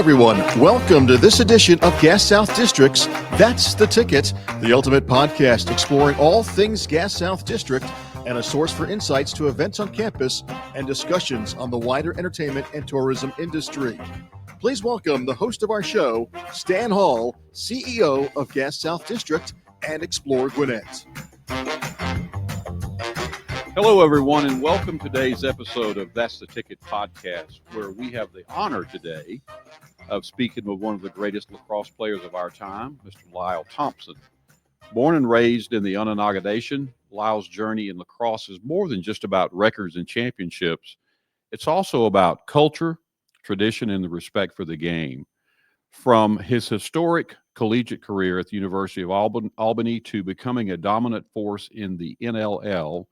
everyone. Welcome to this edition of Gas South District's That's the Ticket, the ultimate podcast exploring all things Gas South District and a source for insights to events on campus and discussions on the wider entertainment and tourism industry. Please welcome the host of our show, Stan Hall, CEO of Gas South District and Explore Gwinnett. Hello, everyone, and welcome to today's episode of That's the Ticket podcast, where we have the honor today of speaking with one of the greatest lacrosse players of our time, Mr. Lyle Thompson. Born and raised in the Onondaga Nation, Lyle's journey in lacrosse is more than just about records and championships. It's also about culture, tradition, and the respect for the game. From his historic collegiate career at the University of Albany to becoming a dominant force in the NLL,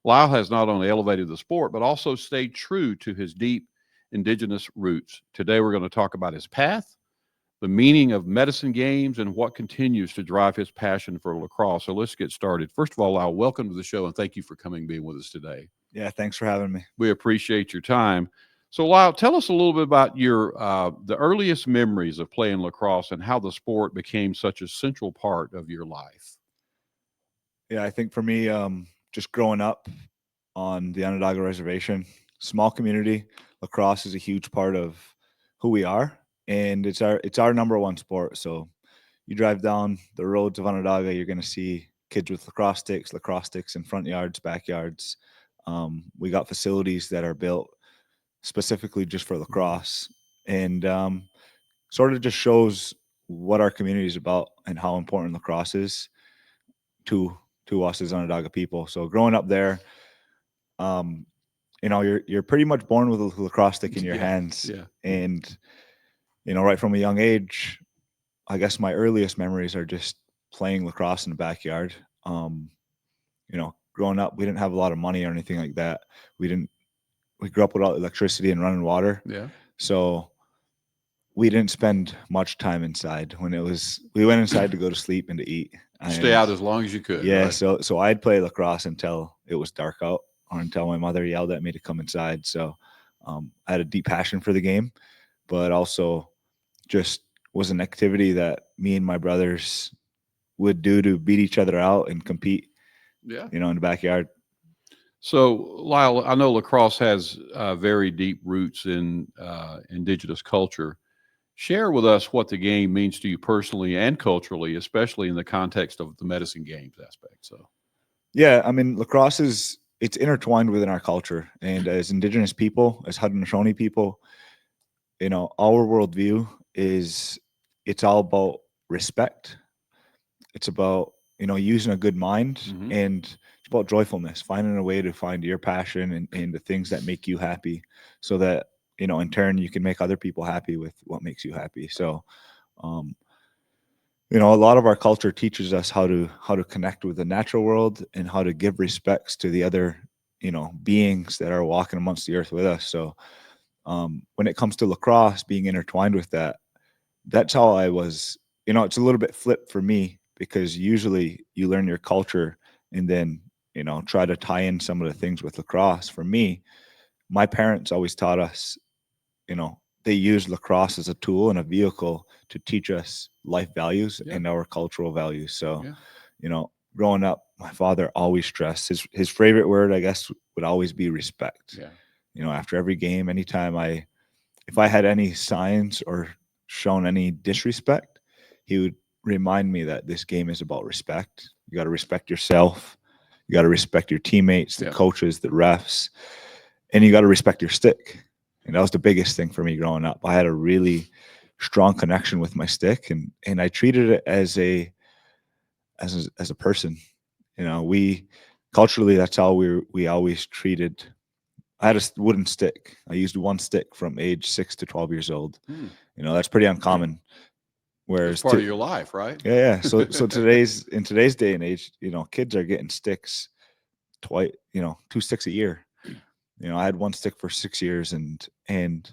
Lyle has not only elevated the sport, but also stayed true to his deep Indigenous roots. Today, we're going to talk about his path, the meaning of medicine games, and what continues to drive his passion for lacrosse. So let's get started. First of all, Lyle, welcome to the show, and thank you for coming and being with us today. Yeah, thanks for having me. We appreciate your time. So, Lyle, tell us a little bit about your the earliest memories of playing lacrosse and how the sport became such a central part of your life. Yeah, I think for me, just growing up on the Onondaga Reservation, small community, lacrosse is a huge part of who we are, and it's our number one sport. So you drive down the roads of Onondaga, you're going to see kids with lacrosse sticks in front yards, backyards. We got facilities that are built specifically just for lacrosse, and sort of just shows what our community is about and how important lacrosse is to us as Onondaga people. So growing up there, you're pretty much born with a lacrosse stick in your hands. Yeah. And, right from a young age, I guess my earliest memories are just playing lacrosse in the backyard. Growing up, we didn't have a lot of money or anything like that. We grew up without electricity and running water. Yeah. So we didn't spend much time inside. We went inside to go to sleep and to eat. Stay out as long as you could. Yeah, right? so I'd play lacrosse until it was dark out or until my mother yelled at me to come inside. So I had a deep passion for the game, but also just was an activity that me and my brothers would do to beat each other out and compete, in the backyard. So, Lyle, I know lacrosse has very deep roots in Indigenous culture. Share with us what the game means to you personally and culturally, especially in the context of the medicine games aspect. So, yeah, I mean, lacrosse it's intertwined within our culture, and as Indigenous people, as Haudenosaunee people, our worldview it's all about respect. It's about using a good mind, and it's about joyfulness, finding a way to find your passion and the things that make you happy, so that in turn, you can make other people happy with what makes you happy. So, a lot of our culture teaches us how to connect with the natural world and how to give respects to the other, beings that are walking amongst the earth with us. So, when it comes to lacrosse being intertwined with that, that's how I was, it's a little bit flipped for me, because usually you learn your culture and then, try to tie in some of the things with lacrosse. For me, my parents always taught us, they used lacrosse as a tool and a vehicle to teach us life values and our cultural values. So, growing up, my father always stressed his favorite word, I guess, would always be respect. Yeah. After every game, anytime if I had any signs or shown any disrespect, he would remind me that this game is about respect. You got to respect yourself. You got to respect your teammates, the coaches, the refs, and you got to respect your stick. And that was the biggest thing for me growing up. I had a really strong connection with my stick, and I treated it as a person. We culturally, that's how we always treated. I had a wooden stick. I used one stick from age 6 to 12 years old. That's pretty uncommon. Whereas it's part of your life, right? Yeah. So in today's day and age, kids are getting sticks twice, 2 sticks a year. I had one stick for 6 years, and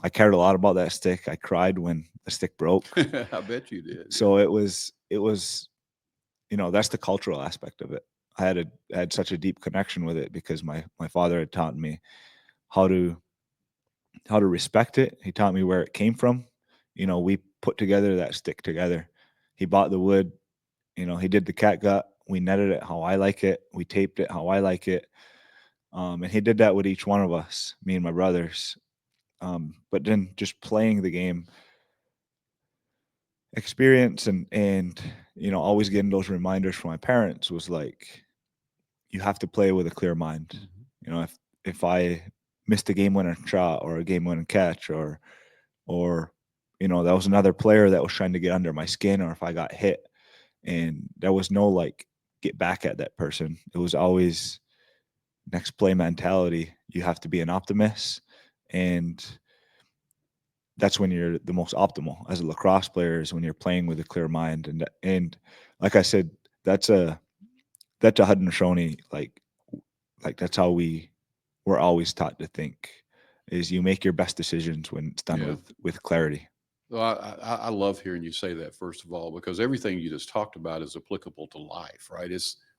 I cared a lot about that stick. I cried when the stick broke. I bet you did. So it was, that's the cultural aspect of it. I had such a deep connection with it because my father had taught me how to respect it. He taught me where it came from. we put together that stick together. He bought the wood, he did the catgut. We netted it how I like it. We taped it how I like it. And he did that with each one of us, me and my brothers. But then just playing the game, experience and always getting those reminders from my parents was like, you have to play with a clear mind. If I missed a game winning shot or a game winning catch or that was another player that was trying to get under my skin, or if I got hit, and there was no like get back at that person. It was always next play mentality. You have to be an optimist, and that's when you're the most optimal as a lacrosse player, is when you're playing with a clear mind. And like I said, that's a Haudenosaunee, like that's how we're always taught to think, is you make your best decisions when it's done Yeah. with clarity. Well, I love hearing you say that, first of all, because everything you just talked about is applicable to life, right?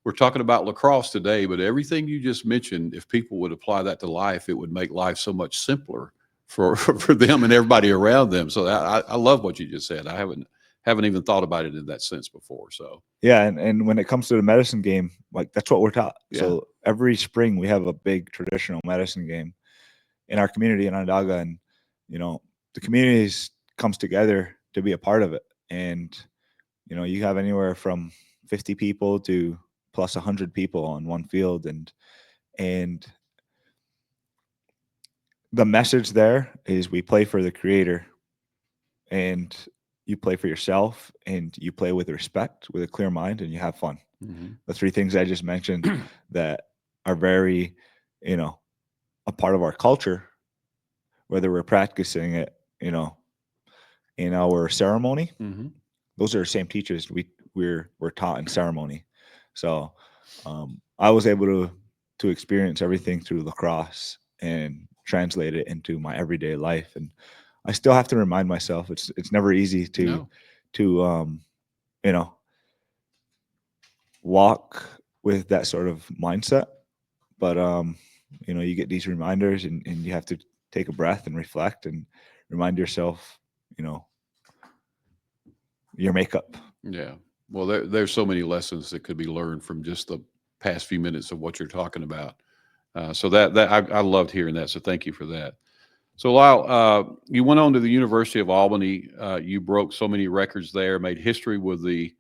We're talking about lacrosse today, but everything you just mentioned, if people would apply that to life, it would make life so much simpler for them and everybody around them. So I love what you just said. I haven't even thought about it in that sense before. So Yeah, and when it comes to the medicine game, like that's what we're taught. Yeah. So every spring we have a big traditional medicine game in our community in Onondaga, and the communities comes together to be a part of it. And you have anywhere from 50 people to plus 100 people on one field, and the message there is we play for the creator, and you play for yourself, and you play with respect, with a clear mind, and you have fun. mhm. The three things I just mentioned that are very, a part of our culture, whether we're practicing it, in our ceremony, Mhm. those are the same teachers we're taught in ceremony. So I was able to experience everything through lacrosse and translate it into my everyday life. And I still have to remind myself it's never easy No. to walk with that sort of mindset. But you get these reminders, and you have to take a breath and reflect and remind yourself, your makeup. Yeah. Well, there's so many lessons that could be learned from just the past few minutes of what you're talking about. So that I loved hearing that. So thank you for that. So Lyle, you went on to the University of Albany. You broke so many records there, made history with the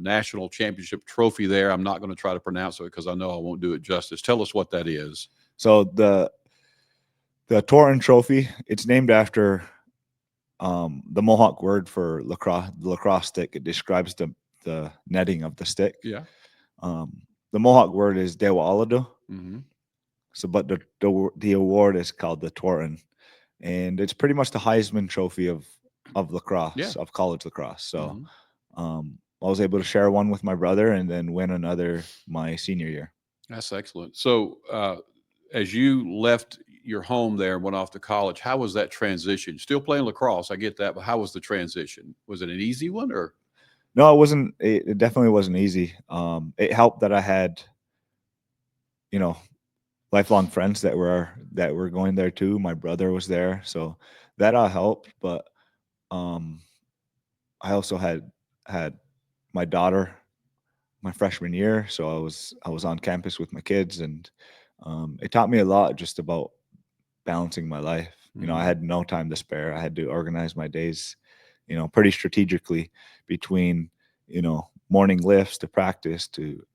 national championship trophy there. I'm not going to try to pronounce it because I know I won't do it justice. Tell us what that is. So the Torton Trophy, it's named after the Mohawk word for lacrosse, the lacrosse stick. It describes the netting of the stick. Yeah. The Mohawk word is Dewalado. Mm-hmm. So, but the award is called the Torton, and it's pretty much the Heisman Trophy of lacrosse, Yeah. of college lacrosse. So, Mhm. I was able to share one with my brother, and then win another my senior year. That's excellent. So, as you left your home there and went off to college, how was that transition? Still playing lacrosse, I get that, but how was the transition? Was it an easy one, or? No, it wasn't. It definitely wasn't easy. It helped that I had, you know, lifelong friends that were going there too. My brother was there, so that all helped. But um, I also had my daughter my freshman year, so I was on campus with my kids, and it taught me a lot just about balancing my life. I Mhm. had no time to spare. I had to organize my days, pretty strategically between morning lifts to practice to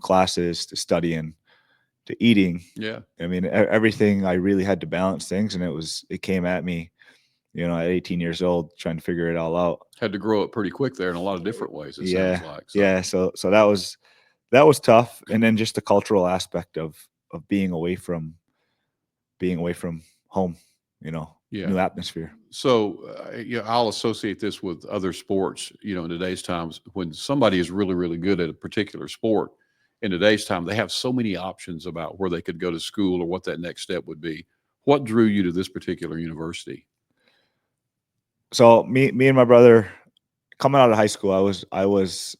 classes to studying to eating. Yeah. I mean, everything, I really had to balance things, and it came at me, at 18 years old, trying to figure it all out. Had to grow up pretty quick there in a lot of different ways, it sounds Yeah, like. So, yeah. So that was tough, and then just the cultural aspect of being away from home, yeah. new atmosphere. So, I'll associate this with other sports. In today's times, when somebody is really, really good at a particular sport, in today's time, they have so many options about where they could go to school or what that next step would be. What drew you to this particular university? So me and my brother, coming out of high school, I was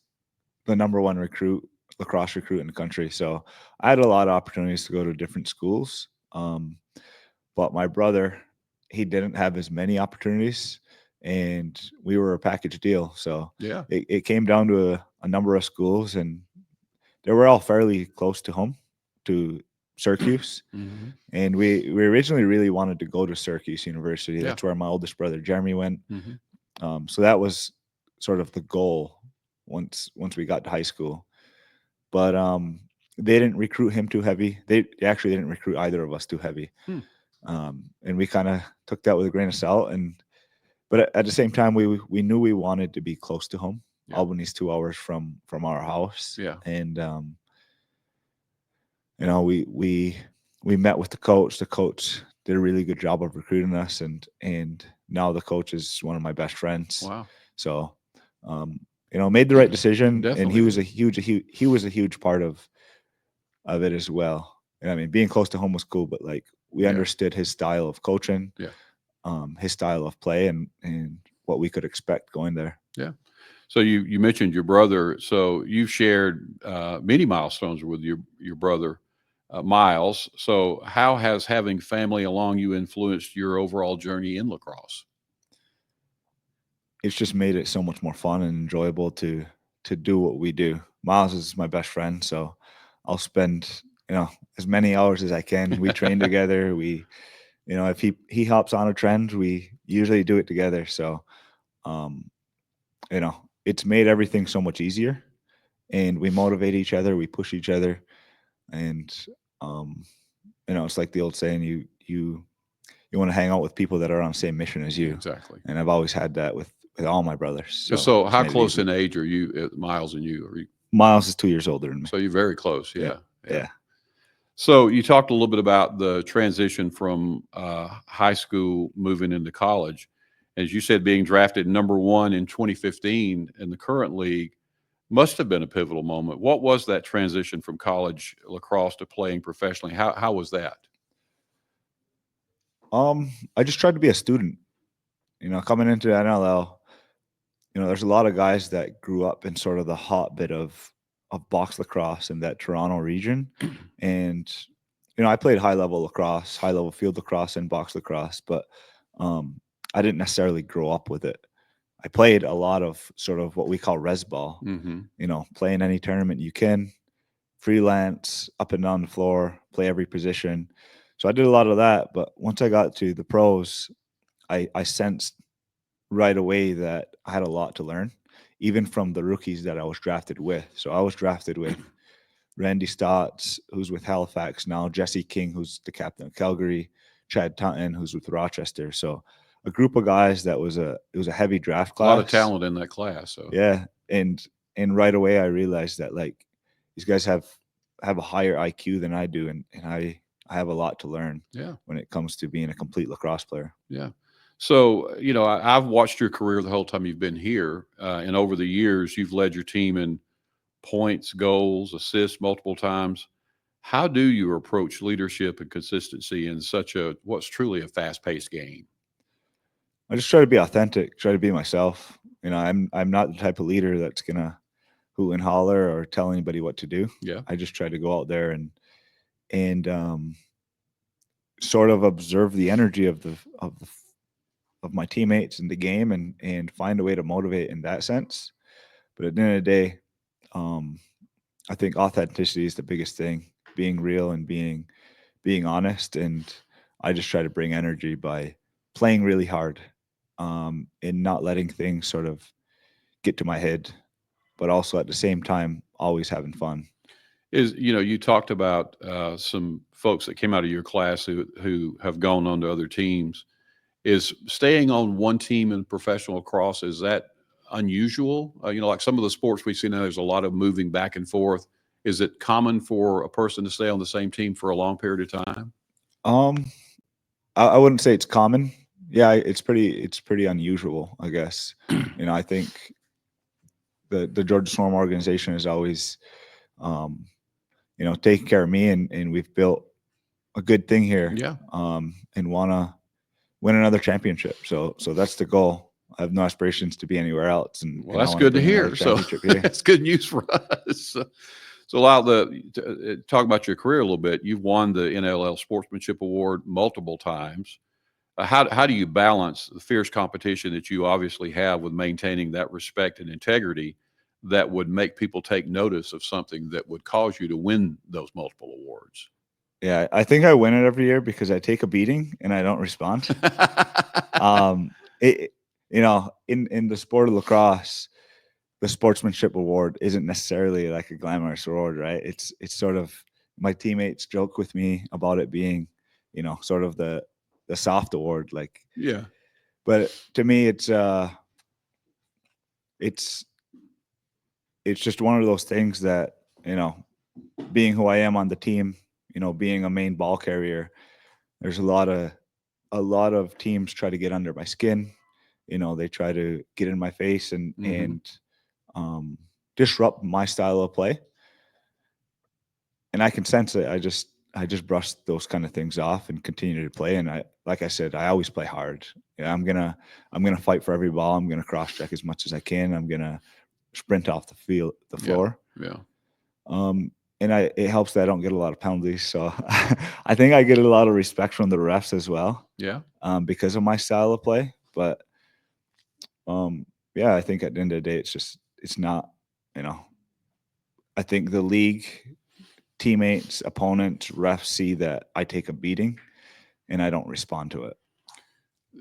the number one lacrosse recruit in the country. So I had a lot of opportunities to go to different schools. But my brother, he didn't have as many opportunities, and we were a package deal. So Yeah. it came down to a number of schools, and they were all fairly close to home, to Syracuse. Mm-hmm. And we originally really wanted to go to Syracuse University. Yeah. That's where my oldest brother Jeremy went. Mm-hmm. So that was sort of the goal once we got to high school. But they didn't recruit him too heavy. They actually didn't recruit either of us too heavy. And we kind of took that with a grain of salt. But at the same time, we knew we wanted to be close to home. Yeah. Albany's 2 hours from our house. Yeah. And you know, we met with the coach. The coach did a really good job of recruiting us, and now the coach is one of my best friends. Wow. So you know, made the right decision. Definitely. And he was a huge part of it as well. And I mean, being close to home was cool, but like we understood his style of coaching, his style of play, and what we could expect going there. Yeah. So you mentioned your brother. So you've shared many milestones with your brother, Miles. So how has having family along you influenced your overall journey in lacrosse? It's just made it so much more fun and enjoyable to do what we do. Miles is my best friend, so I'll spend, you know, as many hours as I can. We train together. We, you know, if he hops on a trend, we usually do it together. So, you know, it's made everything so much easier, and we motivate each other. We push each other, and you know, it's like the old saying: you want to hang out with people that are on the same mission as you. Exactly. And I've always had that with all my brothers. So how close in age are you, Miles and you? Miles is 2 years older than me. So you're very close. Yeah. So you talked a little bit about the transition from high school moving into college. As you said, being drafted number 1 in 2015 in the current league must have been a pivotal moment. What was that transition from college lacrosse to playing professionally? How was that? I just tried to be a student. You know, coming into the NLL, you know, there's a lot of guys that grew up in sort of the hotbed of box lacrosse in that Toronto region. And, you know, I played high level lacrosse, high level field lacrosse and box lacrosse, but I didn't necessarily grow up with it. I played a lot of sort of what we call res ball, you know, play in any tournament you can, freelance, up and down the floor, play every position. So I did a lot of that. But once I got to the pros, I sensed right away that I had a lot to learn, even from the rookies that I was drafted with. So I was drafted with Randy Stotts, who's with Halifax now, Jesse King, who's the captain of Calgary, Chad Tutton, who's with Rochester. So a group of guys that was it was a heavy draft class. A lot of talent in that class. So yeah, and right away I realized that like these guys have a higher IQ than I do, and I have a lot to learn. Yeah, when it comes to being a complete lacrosse player. Yeah. So, you know, I've watched your career the whole time you've been here. And over the years, you've led your team in points, goals, assists multiple times. How do you approach leadership and consistency in such what's truly a fast-paced game? I just try to be authentic, try to be myself. You know, I'm not the type of leader that's going to hoot and holler or tell anybody what to do. Yeah. I just try to go out there and sort of observe the energy of my teammates in the game and find a way to motivate in that sense. But at the end of the day, I think authenticity is the biggest thing, being real and being honest. And I just try to bring energy by playing really hard, and not letting things sort of get to my head, but also at the same time, always having fun. You know, you talked about some folks that came out of your class who have gone on to other teams. Is staying on one team in professional lacrosse, is that unusual? You know, like some of the sports we see now, there's a lot of moving back and forth. Is it common for a person to stay on the same team for a long period of time? I wouldn't say it's common. Yeah, it's pretty unusual, I guess. You know, I think the Georgia Swarm organization is always, you know, taking care of me, and we've built a good thing here. Yeah. And want to win another championship. So that's the goal. I have no aspirations to be anywhere else. And well, that's good to hear. So that's good news for us. So Lyle, talk about your career a little bit. You've won the NLL Sportsmanship Award multiple times. How do you balance the fierce competition that you obviously have with maintaining that respect and integrity that would make people take notice of something that would cause you to win those multiple awards? Yeah, I think I win it every year because I take a beating and I don't respond. It, in the sport of lacrosse, the sportsmanship award isn't necessarily like a glamorous award, right? It's sort of, my teammates joke with me about it being, sort of the soft award, like. Yeah. But to me, it's just one of those things that, being who I am on the team, being a main ball carrier, there's a lot of teams try to get under my skin. They try to get in my face and disrupt my style of play. And I can sense it. I just brush those kind of things off and continue to play. And like I said, I always play hard. Yeah, I'm gonna fight for every ball. I'm gonna cross check as much as I can. I'm gonna sprint off the floor. Yeah. And it helps that I don't get a lot of penalties. So I think I get a lot of respect from the refs as well. Yeah. Because of my style of play. But yeah, I think at the end of the day, it's not, I think the league, teammates, opponents, refs see that I take a beating and I don't respond to it.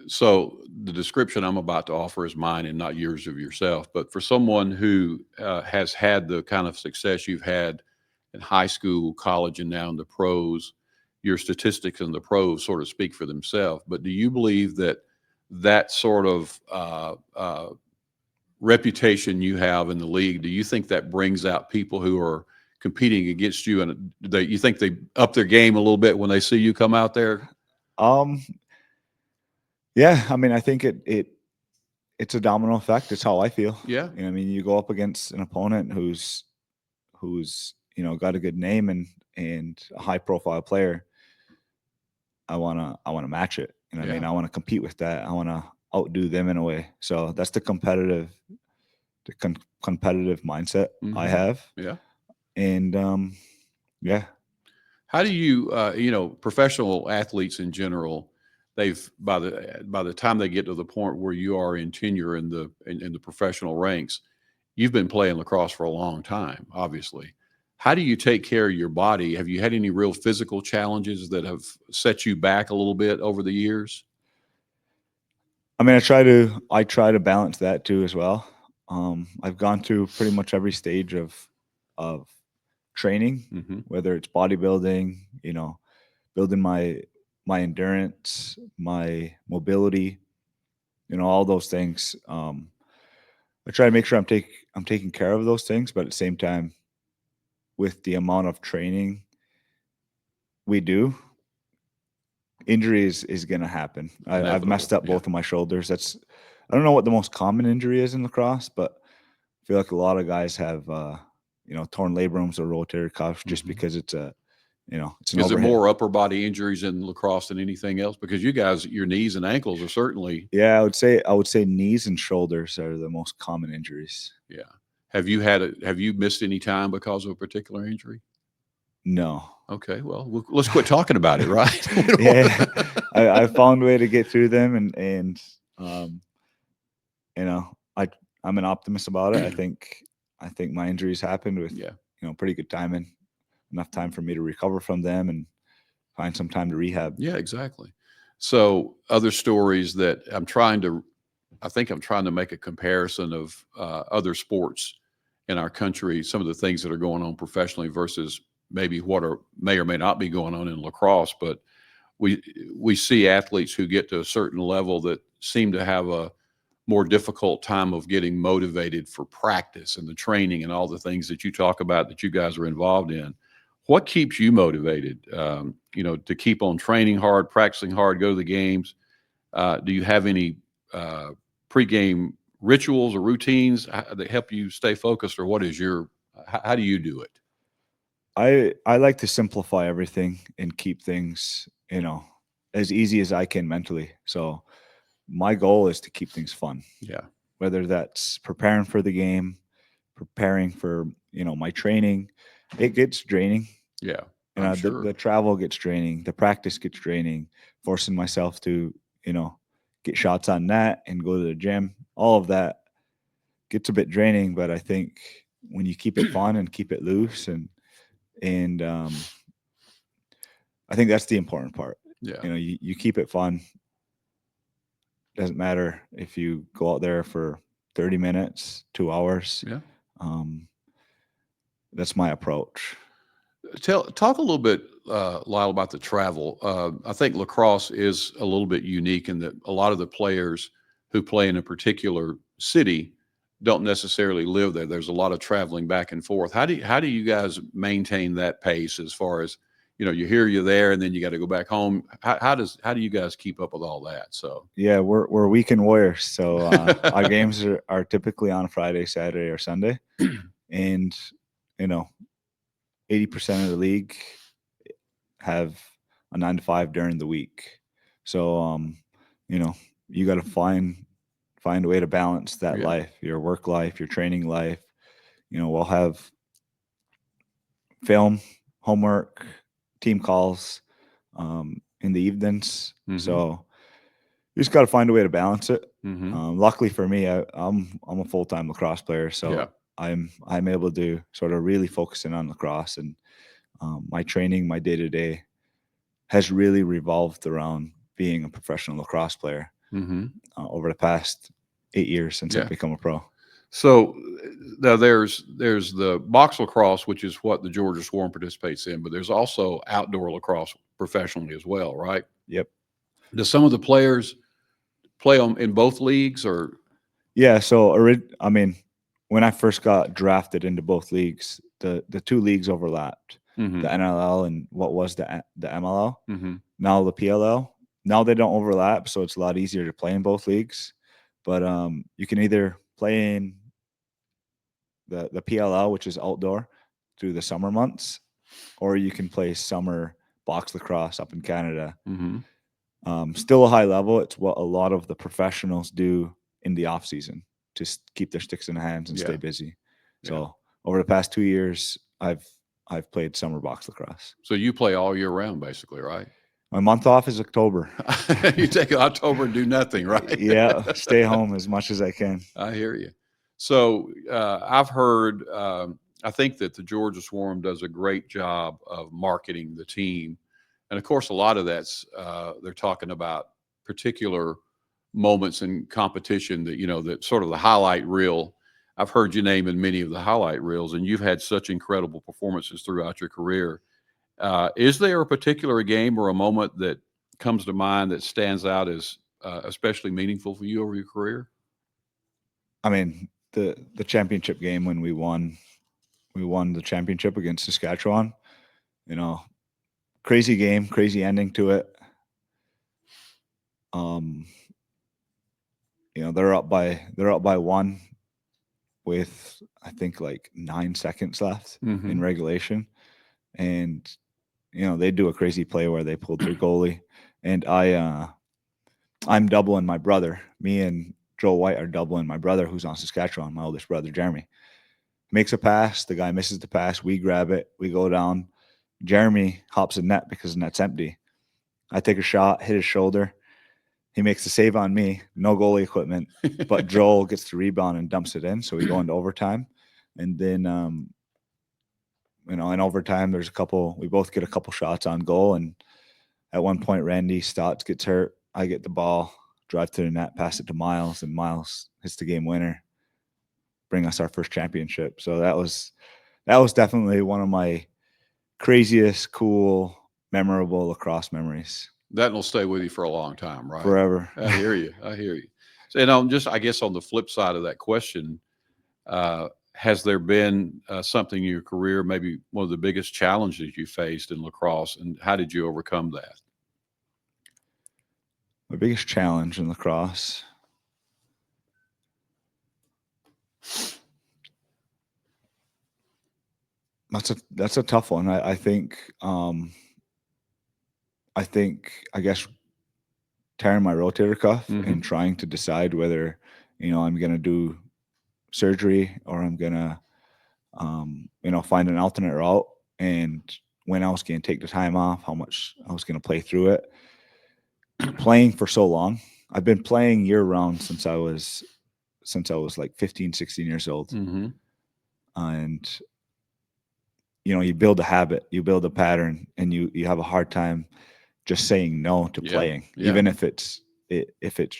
So the description I'm about to offer is mine and not yours of yourself. But for someone who has had the kind of success you've had in high school, college, and now in the pros, your statistics in the pros sort of speak for themselves. But do you believe that sort of reputation you have in the league, do you think that brings out people who are competing against you, and you think they up their game a little bit when they see you come out there? Yeah, I mean, I think it's a domino effect. It's how I feel. Yeah. I mean, you go up against an opponent who's got a good name and a high profile player. I wanna match it. I mean, I want to compete with that. I want to outdo them in a way. So that's the competitive mindset I have. Yeah. And yeah. How do you, professional athletes in general, they've by the time they get to the point where you are in tenure in the professional ranks, you've been playing lacrosse for a long time, obviously. How do you take care of your body? Have you had any real physical challenges that have set you back a little bit over the years? I mean, I try to balance that too as well. I've gone through pretty much every stage of training, whether it's bodybuilding, building my endurance, my mobility, all those things. I try to make sure I'm taking care of those things, but at the same time, with the amount of training we do, injury is going to happen. I've messed up both of my shoulders. I don't know what the most common injury is in lacrosse, but I feel like a lot of guys have torn labrums or rotator cuffs just because it's an Is there more upper body injuries in lacrosse than anything else? Because you guys, your knees and ankles are certainly. Yeah, I would say knees and shoulders are the most common injuries. Yeah. Have you missed any time because of a particular injury? No. Okay. Well, let's quit talking about it, right? Yeah. I found a way to get through them and I'm an optimist about it. I think my injuries happened with pretty good timing, enough time for me to recover from them and find some time to rehab. Yeah, exactly. So other stories that I'm trying to make a comparison of other sports in our country, some of the things that are going on professionally versus maybe what may or may not be going on in lacrosse. But we see athletes who get to a certain level that seem to have a more difficult time of getting motivated for practice and the training and all the things that you talk about that you guys are involved in. What keeps you motivated, to keep on training hard, practicing hard, go to the games? Do you have any pregame rituals or routines that help you stay focused, or how do you do it? I like to simplify everything and keep things, as easy as I can mentally. So my goal is to keep things fun. Yeah. Whether that's preparing for the game, preparing for, my training, it gets draining. Yeah. The travel gets draining, the practice gets draining, forcing myself to, get shots on net and go to the gym. All of that gets a bit draining, but I think when you keep it fun and keep it loose and I think that's the important part. Yeah. You keep it fun. Doesn't matter if you go out there for 30 minutes, 2 hours. Yeah. That's my approach. Talk a little bit, Lyle, about the travel. I think lacrosse is a little bit unique in that a lot of the players who play in a particular city don't necessarily live there. There's a lot of traveling back and forth. How do you guys maintain that pace as far as, you're there and then you got to go back home? How do you guys keep up with all that? So yeah, we're weekend warriors. So our games are typically on Friday, Saturday, or Sunday, and 80% of the league have a 9 to 5 during the week. So you got to find a way to balance that life, your work life, your training life. We'll have film, homework, team calls in the evenings. Mm-hmm. So you just got to find a way to balance it. Mm-hmm. Luckily for me, I'm a full-time lacrosse player, so I'm able to sort of really focus in on lacrosse, and my training, my day-to-day has really revolved around being a professional lacrosse player over the past 8 years since I've become a pro. So now there's the box lacrosse, which is what the Georgia Swarm participates in, but there's also outdoor lacrosse professionally as well, right? Yep. Do some of the players play in both leagues, or? Yeah. So when I first got drafted into both leagues, the 2 leagues overlapped, the NLL and what was the MLL. Now the PLL. Now they don't overlap, so it's a lot easier to play in both leagues. But you can either play in the PLL, which is outdoor, through the summer months, or you can play summer box lacrosse up in Canada. Still a high level. It's what a lot of the professionals do in the off season to keep their sticks in their hands and stay busy. So over the past 2 years, I've played summer box lacrosse. So you play all year round, basically, right? My month off is October. You take October and do nothing, right? Yeah, stay home as much as I can. I hear you. So I've heard, I think that the Georgia Swarm does a great job of marketing the team. And of course, a lot of that's, they're talking about particular moments in competition that, that sort of the highlight reel. I've heard you name in many of the highlight reels, and you've had such incredible performances throughout your career. Is there a particular game or a moment that comes to mind that stands out as especially meaningful for you over your career? I mean, the championship game when we won the championship against Saskatchewan. Crazy game, crazy ending to it. They're up by 1 with I think like 9 seconds left in regulation, and they do a crazy play where they pulled their goalie, and I'm doubling my brother. Me and Joe White are doubling my brother, who's on Saskatchewan, my oldest brother, Jeremy. Makes a pass. The guy misses the pass. We grab it. We go down. Jeremy hops in net because the net's empty. I take a shot, hit his shoulder. He makes the save on me. No goalie equipment, but Joel gets the rebound and dumps it in. So we go into overtime. And then, in overtime, we both get a couple shots on goal. And at one point, Randy Stotts gets hurt. I get the ball, drive to the net, pass it to Miles, and Miles hits the game winner, bring us our first championship. So that was definitely one of my craziest, cool, memorable lacrosse memories. That will stay with you for a long time, right? Forever. I hear you. So, just I guess on the flip side of that question, has there been something in your career, maybe one of the biggest challenges you faced in lacrosse, and how did you overcome that? My biggest challenge in lacrosse. That's a tough one. I guess tearing my rotator cuff and trying to decide whether I'm going to do surgery or I'm going to find an alternate route, and when I was going to take the time off, how much I was going to play through it. playing for so long. I've been playing year round since I was like 15, 16 years old. Mm-hmm. And, you build a habit, you build a pattern, and you have a hard time just saying no to playing, even if it's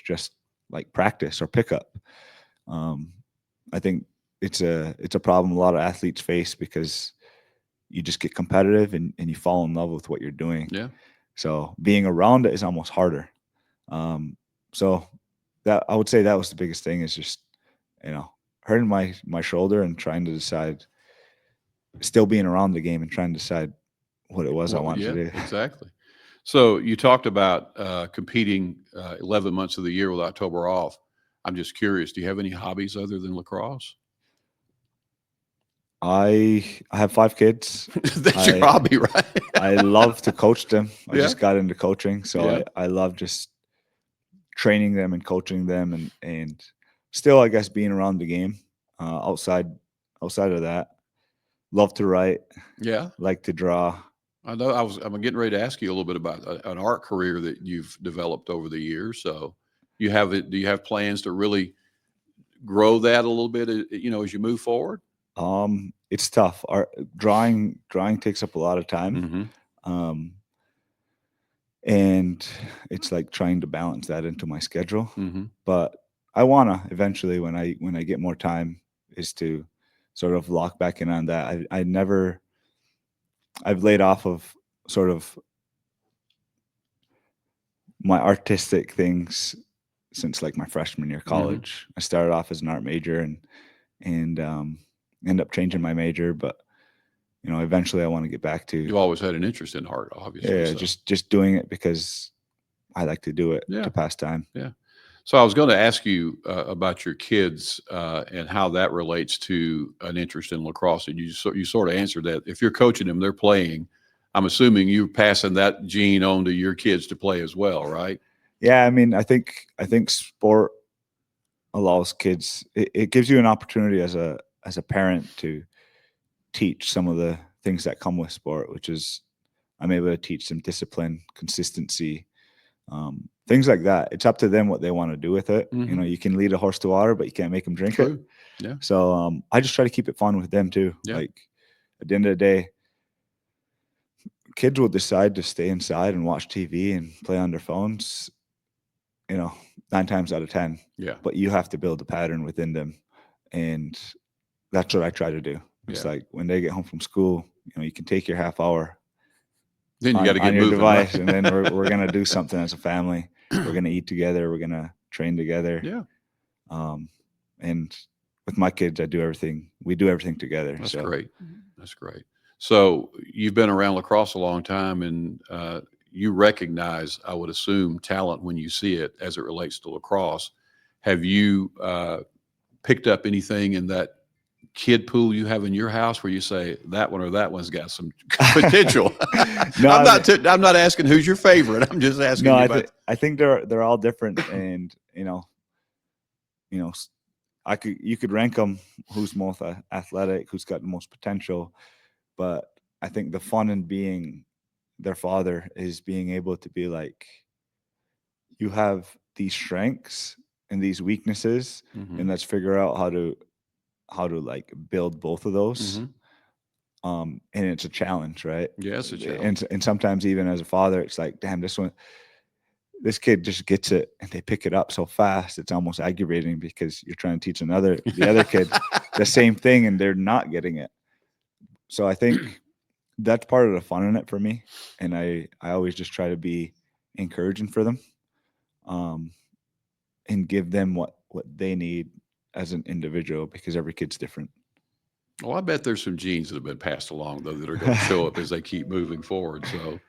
just like practice or pickup. I think it's a problem a lot of athletes face because you just get competitive and you fall in love with what you're doing. Yeah. So being around it is almost harder. So that I would say that was the biggest thing, is just, hurting my shoulder and trying to decide, still being around the game and trying to decide what it was I wanted to do. Exactly. So you talked about competing 11 months of the year with October off. I'm just curious, do you have any hobbies other than lacrosse? I have 5 kids. That's your hobby, right? I love to coach them. I Yeah. just got into coaching, so Yeah. I love just training them and coaching them, and still, I guess, being around the game. Outside of that, love to write. Yeah. Like to draw. I know. I'm getting ready to ask you a little bit about an art career that you've developed over the years. So do you have plans to really grow that a little bit, as you move forward? It's tough. Drawing takes up a lot of time. Mm-hmm. And it's like trying to balance that into my schedule. Mm-hmm. But I wanna eventually, when I get more time, is to sort of lock back in on that. I've laid off of sort of my artistic things since like my freshman year of college. I started off as an art major and end up changing my major, but eventually I want to get back to. You always had an interest in art, obviously. Yeah, so. just doing it because I like to do it to pass time. Yeah. So I was going to ask you about your kids and how that relates to an interest in lacrosse. And you sort of answered that. If you're coaching them, they're playing. I'm assuming you're passing that gene on to your kids to play as well, right? Yeah, I mean, I think sport allows kids. It gives you an opportunity as a parent to teach some of the things that come with sport, which is I'm able to teach them discipline, consistency, things like that. It's up to them what they want to do with it. Mm-hmm. You can lead a horse to water, but you can't make them drink it. Yeah. So I just try to keep it fun with them too. Yeah. Like at the end of the day, kids will decide to stay inside and watch TV and play on their phones, 9 times out of 10. Yeah. But you have to build a pattern within them. And that's what I try to do. It's like when they get home from school, you can take your half hour. Then you got to get on your moving, device, right? and then we're gonna do something as a family. We're gonna eat together. We're gonna train together. Yeah. And with my kids, we do everything together. That's so. great. That's great. So you've been around lacrosse a long time, and you recognize, I would assume, talent when you see it as it relates to lacrosse. Have you picked up anything in that kid pool you have in your house where you say that one or that one's got some potential? No, I'm not asking who's your favorite. I'm just asking. No, you I think they're all different, and you could rank them who's most athletic, who's got the most potential, but I think the fun in being their father is being able to be like, you have these strengths and these weaknesses, and let's figure out how to like build both of those. And it's a challenge, right? Yes, it's a challenge. And sometimes even as a father, it's like, damn, this kid just gets it and they pick it up so fast. It's almost aggravating because you're trying to teach the other kid the same thing and they're not getting it. So I think that's part of the fun in it for me. And I always just try to be encouraging for them, and give them what they need as an individual, because every kid's different. Well, I bet there's some genes that have been passed along, though, that are going to show up as they keep moving forward. So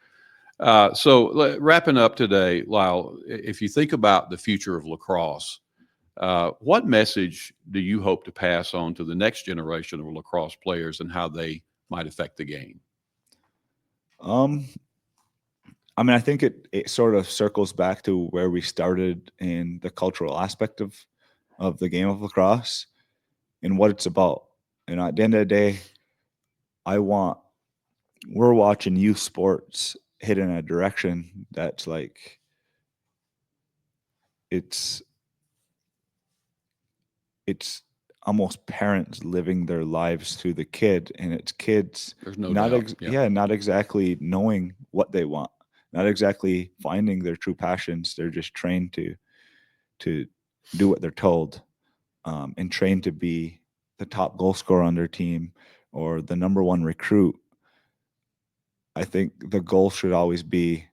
wrapping up today, Lyle, if you think about the future of lacrosse, what message do you hope to pass on to the next generation of lacrosse players and how they might affect the game? I mean, I think it sort of circles back to where we started in the cultural aspect of the game of lacrosse and what it's about. And at the end of the day, we're watching youth sports head in a direction that's like it's almost parents living their lives through the kid, and it's kids There's no not doubt. not exactly knowing what they want, not exactly finding their true passions. They're just trained to do what they're told, and trained to be the top goal scorer on their team or the number one recruit. I think the goal should always be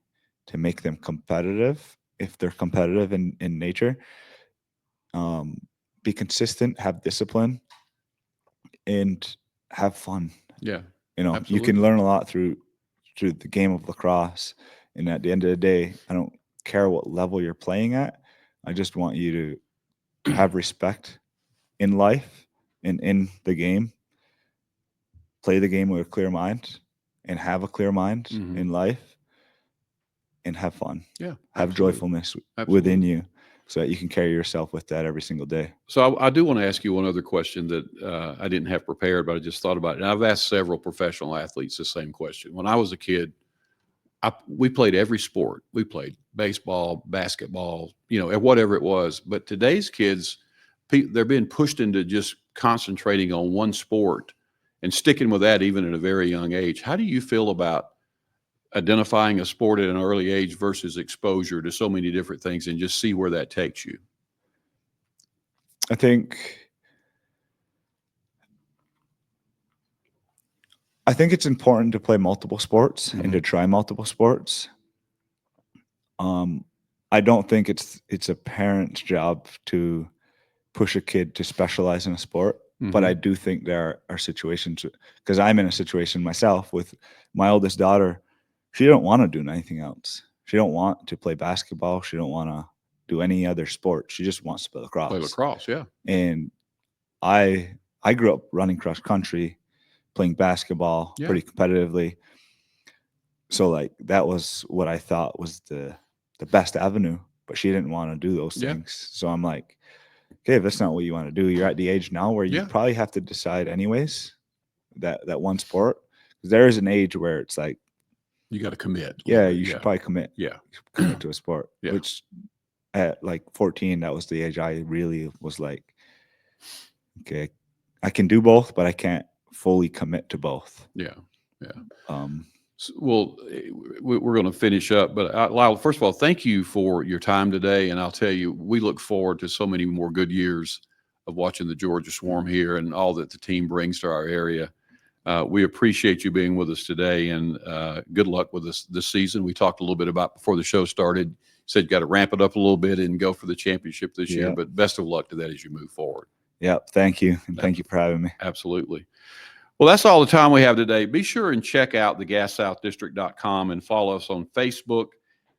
to make them competitive, if they're competitive in nature. Be consistent, have discipline, and have fun. Yeah. You know, Absolutely. you can learn a lot through the game of lacrosse. And at the end of the day, I don't care what level you're playing at. I just want you to have respect in life and in the game. Play the game with a clear mind, and have a clear mind Mhm. in life, and have fun. Yeah. Have absolutely. joyfulness Absolutely. within you, so that you can carry yourself with that every single day. So I do want to ask you one other question that I didn't have prepared, but I just thought about it. And I've asked several professional athletes the same question. When I was a kid, we played every sport. We played baseball, basketball, whatever it was. But today's kids, they're being pushed into just concentrating on one sport and sticking with that even at a very young age. How do you feel about identifying a sport at an early age versus exposure to so many different things and just see where that takes you? I think it's important to play multiple sports and to try multiple sports. I don't think it's a parent's job to push a kid to specialize in a sport, but I do think there are situations, because I'm in a situation myself with my oldest daughter. She don't want to do anything else. She don't want to play basketball. She don't want to do any other sport. She just wants to play lacrosse. Play lacrosse, yeah. And I grew up running cross country, playing basketball pretty competitively. So like that was what I thought was the best avenue, but she didn't want to do those things. So I'm like, okay, if that's not what you want to do, you're at the age now where you probably have to decide anyways that one sport. Because there is an age where it's like, you got to commit. Yeah, you should probably commit. Yeah. You should commit to a sport. Yeah. Which at like 14, that was the age I really was like, okay, I can do both, but I can't fully commit to both. Yeah. Well, we're going to finish up, but Lyle, first of all, thank you for your time today. And I'll tell you, we look forward to so many more good years of watching the Georgia Swarm here and all that the team brings to our area. We appreciate you being with us today, and good luck with us this season. We talked a little bit about before the show started. Said you got to ramp it up a little bit and go for the championship this year, but best of luck to that as you move forward. Yep. Thank you. And thank you for having me. Absolutely. Well, that's all the time we have today. Be sure and check out thegassouthdistrict.com and follow us on Facebook,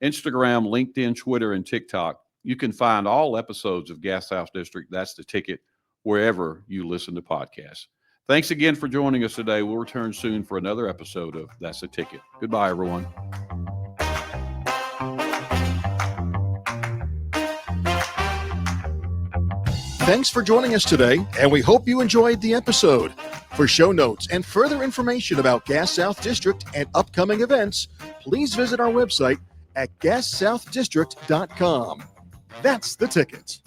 Instagram, LinkedIn, Twitter, and TikTok. You can find all episodes of Gas South District, That's the Ticket, wherever you listen to podcasts. Thanks again for joining us today. We'll return soon for another episode of That's the Ticket. Goodbye, everyone. Thanks for joining us today, and we hope you enjoyed the episode. For show notes and further information about Gas South District and upcoming events, please visit our website at gassouthddistrict.com. That's the Ticket.